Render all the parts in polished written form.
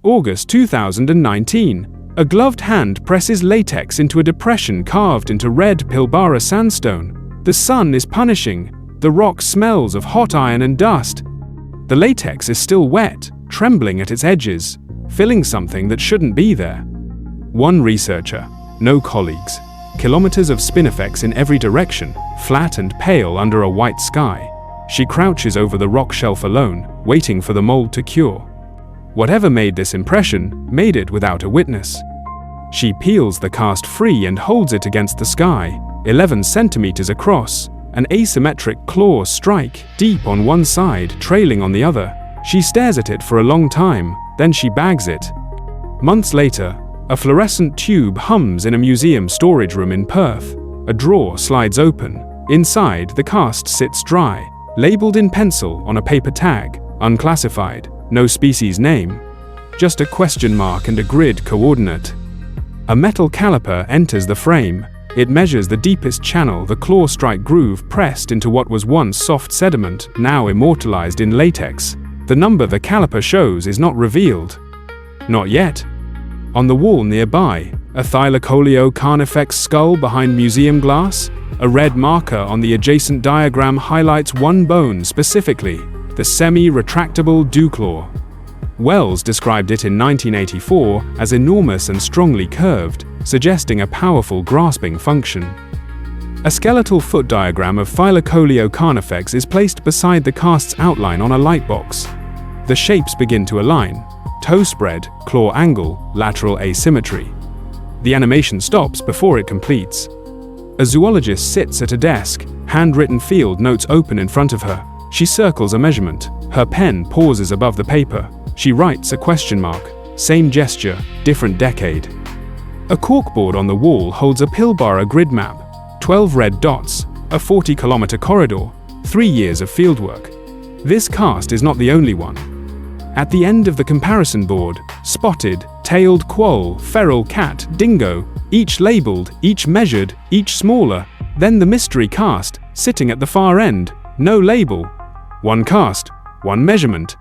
August 2019. A gloved hand presses latex into a depression carved into red Pilbara sandstone. The sun is punishing. The rock smells of hot iron and dust. The latex is still wet, trembling at its edges, filling something that shouldn't be there. One researcher, no colleagues. Kilometers of spinifex in every direction, flat and pale under a white sky. She crouches over the rock shelf alone, waiting for the mold to cure. Whatever made this impression made it without a witness. She peels the cast free and holds it against the sky, 11 centimeters across, an asymmetric claw strike, deep on one side, trailing on the other. She stares at it for a long time, then she bags it. Months later, a fluorescent tube hums in a museum storage room in Perth. A drawer slides open. Inside, the cast sits dry, labeled in pencil on a paper tag, unclassified, no species name, just a question mark and a grid coordinate. A metal caliper enters the frame. It measures the deepest channel, the claw strike groove pressed into what was once soft sediment, now immortalized in latex. The number the caliper shows is not revealed. Not yet. On the wall nearby, a Thylacoleo carnifex skull behind museum glass. A red marker on the adjacent diagram highlights one bone specifically, the semi-retractable dewclaw. Wells described it in 1984 as enormous and strongly curved, suggesting a powerful grasping function. A skeletal foot diagram of Thylacoleo carnifex is placed beside the cast's outline on a lightbox. The shapes begin to align: toe spread, claw angle, lateral asymmetry. The animation stops before it completes. A zoologist sits at a desk, handwritten field notes open in front of her. She circles a measurement. Her pen pauses above the paper. She writes a question mark. Same gesture, different decade. A corkboard on the wall holds a Pilbara grid map. 12 red dots, a 40-kilometer corridor, 3 years of fieldwork. This cast is not the only one. At the end of the comparison board, spotted, tailed quoll, feral cat, dingo, each labeled, each measured, each smaller. Then the mystery cast, sitting at the far end, no label. One cast, one measurement.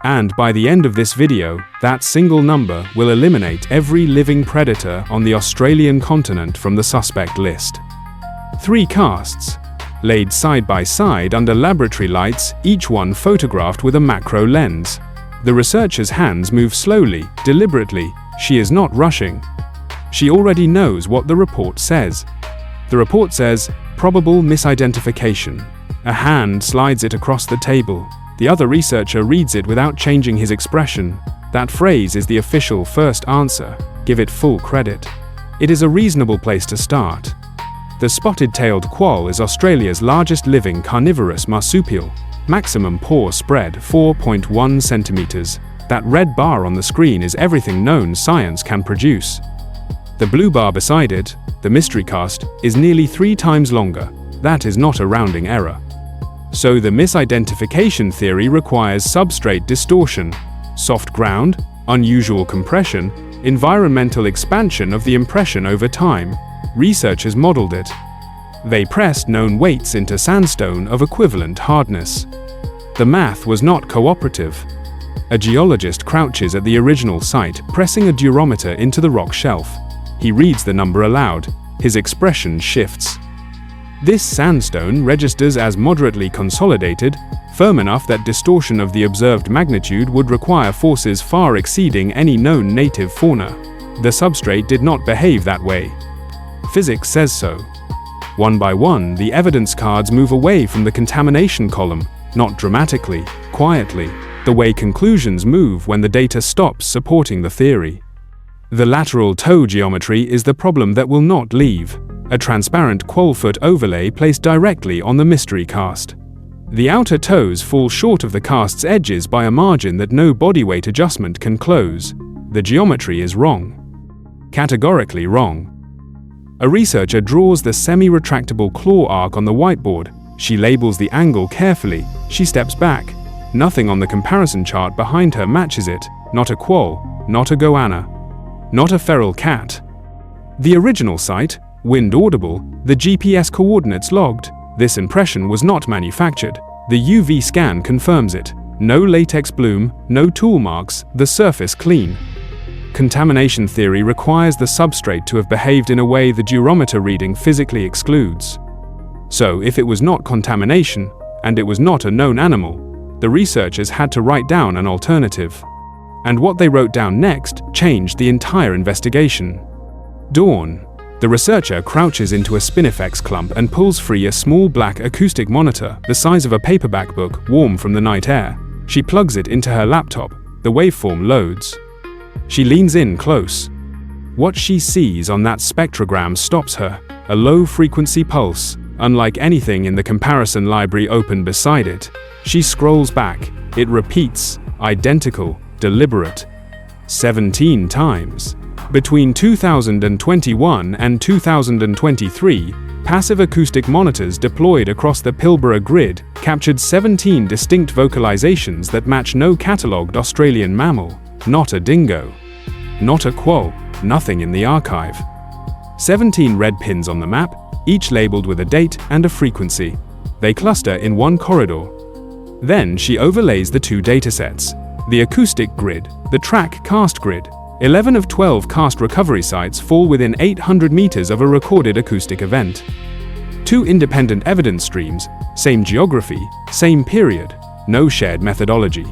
And by the end of this video, that single number will eliminate every living predator on the Australian continent from the suspect list. 3 casts, laid side by side under laboratory lights, each one photographed with a macro lens. The researcher's hands move slowly, deliberately. She is not rushing. She already knows what the report says. The report says, probable misidentification. A hand slides it across the table. The other researcher reads it without changing his expression. That phrase is the official first answer. Give it full credit. It is a reasonable place to start. The spotted-tailed quoll is Australia's largest living carnivorous marsupial. Maximum paw spread 4.1 centimeters. That red bar on the screen is everything known science can produce. The blue bar beside it, the mystery cast, is nearly 3 times longer. That is not a rounding error. So the misidentification theory requires substrate distortion, soft ground, unusual compression, environmental expansion of the impression over time. Researchers modeled it. They pressed known weights into sandstone of equivalent hardness. The math was not cooperative. A geologist crouches at the original site, pressing a durometer into the rock shelf. He reads the number aloud. His expression shifts. This sandstone registers as moderately consolidated, firm enough that distortion of the observed magnitude would require forces far exceeding any known native fauna. The substrate did not behave that way. Physics says so. One by one, the evidence cards move away from the contamination column, not dramatically, quietly, the way conclusions move when the data stops supporting the theory. The lateral toe geometry is the problem that will not leave. A transparent quoll-foot overlay placed directly on the mystery cast. The outer toes fall short of the cast's edges by a margin that no bodyweight adjustment can close. The geometry is wrong. Categorically wrong. A researcher draws the semi-retractable claw arc on the whiteboard. She labels the angle carefully. She steps back. Nothing on the comparison chart behind her matches it. Not a quoll, not a goanna, not a feral cat. The original site, wind audible, the GPS coordinates logged. This impression was not manufactured. The UV scan confirms it. No latex bloom, no tool marks, the surface clean. Contamination theory requires the substrate to have behaved in a way the durometer reading physically excludes. So, if it was not contamination, and it was not a known animal, the researchers had to write down an alternative. And what they wrote down next changed the entire investigation. Dawn. The researcher crouches into a spinifex clump and pulls free a small black acoustic monitor the size of a paperback book, warm from the night air. She plugs it into her laptop. The waveform loads. She leans in close. What she sees on that spectrogram stops her. A low-frequency pulse, unlike anything in the comparison library open beside it. She scrolls back. It repeats, identical, deliberate, 17 times. Between 2021 and 2023, passive acoustic monitors deployed across the Pilbara grid captured 17 distinct vocalizations that match no catalogued Australian mammal, not a dingo, not a quoll, nothing in the archive. 17 red pins on the map, each labeled with a date and a frequency. They cluster in one corridor. Then she overlays the two datasets, the acoustic grid, the track cast grid. 11 of 12 cast recovery sites fall within 800 meters of a recorded acoustic event. 2 independent evidence streams, same geography, same period, no shared methodology.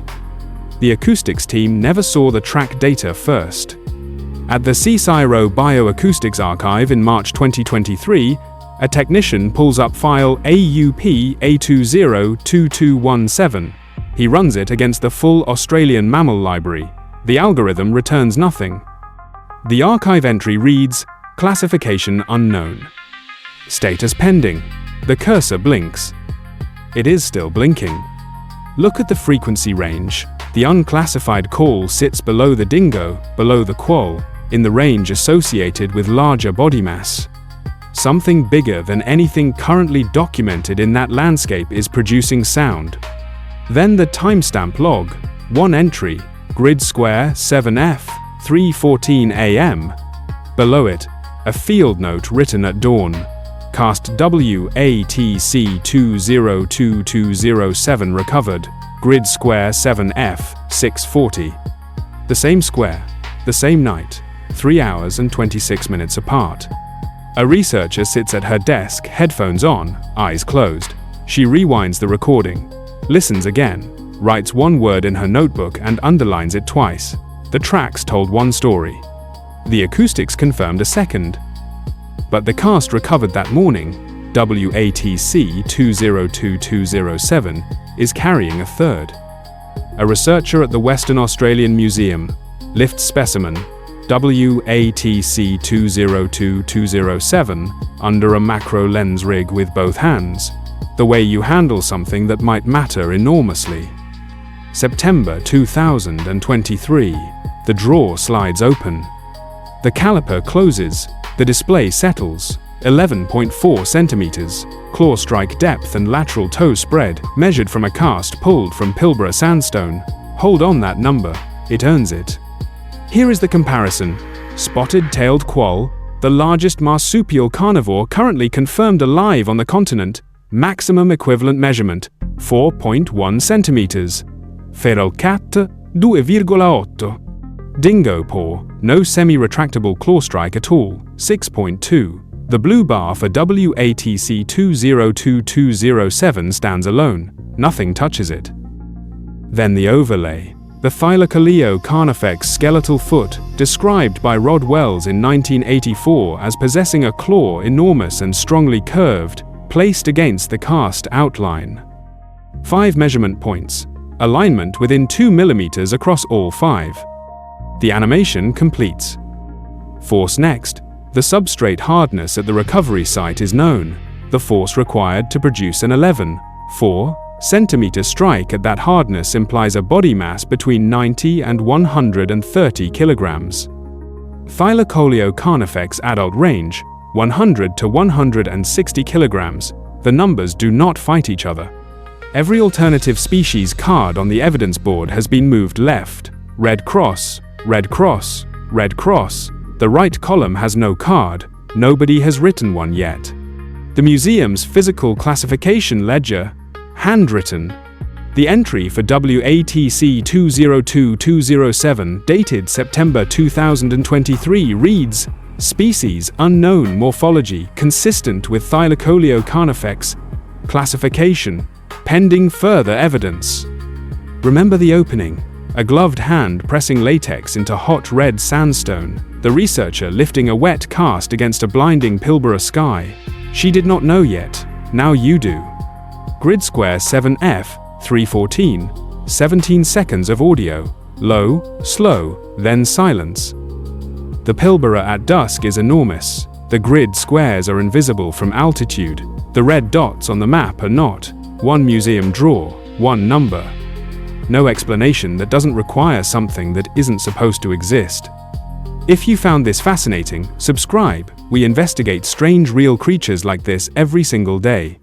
The acoustics team never saw the track data first. At the CSIRO Bioacoustics Archive in March 2023, a technician pulls up file AUP A202217. He runs it against the full Australian mammal library. The algorithm returns nothing. The archive entry reads, classification unknown. Status pending. The cursor blinks. It is still blinking. Look at the frequency range. The unclassified call sits below the dingo, below the quoll, in the range associated with larger body mass. Something bigger than anything currently documented in that landscape is producing sound. Then the timestamp log, one entry, grid square 7F, 3:14 AM. Below it, a field note written at dawn. Cast WATC 202207 recovered, grid square 7F, 6:40. The same square, the same night, 3 hours and 26 minutes apart. A researcher sits at her desk, headphones on, eyes closed. She rewinds the recording, listens again, writes one word in her notebook and underlines it twice. The tracks told one story. The acoustics confirmed a second. But the cast recovered that morning, WATC 202207, is carrying a third. A researcher at the Western Australian Museum lifts specimen WATC 202207 under a macro lens rig with both hands, the way you handle something that might matter enormously. September 2023, the drawer slides open. The caliper closes, the display settles, 11.4 centimeters, claw strike depth and lateral toe spread, measured from a cast pulled from Pilbara sandstone. Hold on that number, it earns it. Here is the comparison. Spotted-tailed quoll, the largest marsupial carnivore currently confirmed alive on the continent, maximum equivalent measurement, 4.1 centimeters. Feral cat, 2,8. Dingo paw, no semi-retractable claw strike at all, 6.2. The blue bar for WATC 202207 stands alone, nothing touches it. Then the overlay. The Thylacoleo carnifex skeletal foot, described by Rod Wells in 1984 as possessing a claw enormous and strongly curved, placed against the cast outline. 5 measurement points. Alignment within 2 mm across all 5. The animation completes. Force next. The substrate hardness at the recovery site is known. The force required to produce an 11.4 centimeter strike at that hardness implies a body mass between 90 and 130 kilograms. Thylacoleo carnifex adult range, 100 to 160 kilograms. The numbers do not fight each other. Every alternative species card on the evidence board has been moved left. Red cross, red cross, red cross. The right column has no card. Nobody has written one yet. The museum's physical classification ledger, handwritten. The entry for WATC 202207, dated September 2023, reads, "Species unknown, morphology consistent with Thylacoleo carnifex, classification pending further evidence." Remember the opening? A gloved hand pressing latex into hot red sandstone, the researcher lifting a wet cast against a blinding Pilbara sky. She did not know yet, now you do. Grid square 7F, 314, 17 seconds of audio, low, slow, then silence. The Pilbara at dusk is enormous. The grid squares are invisible from altitude. The red dots on the map are not. One museum draw, one number. No explanation that doesn't require something that isn't supposed to exist. If you found this fascinating, subscribe. We investigate strange real creatures like this every single day.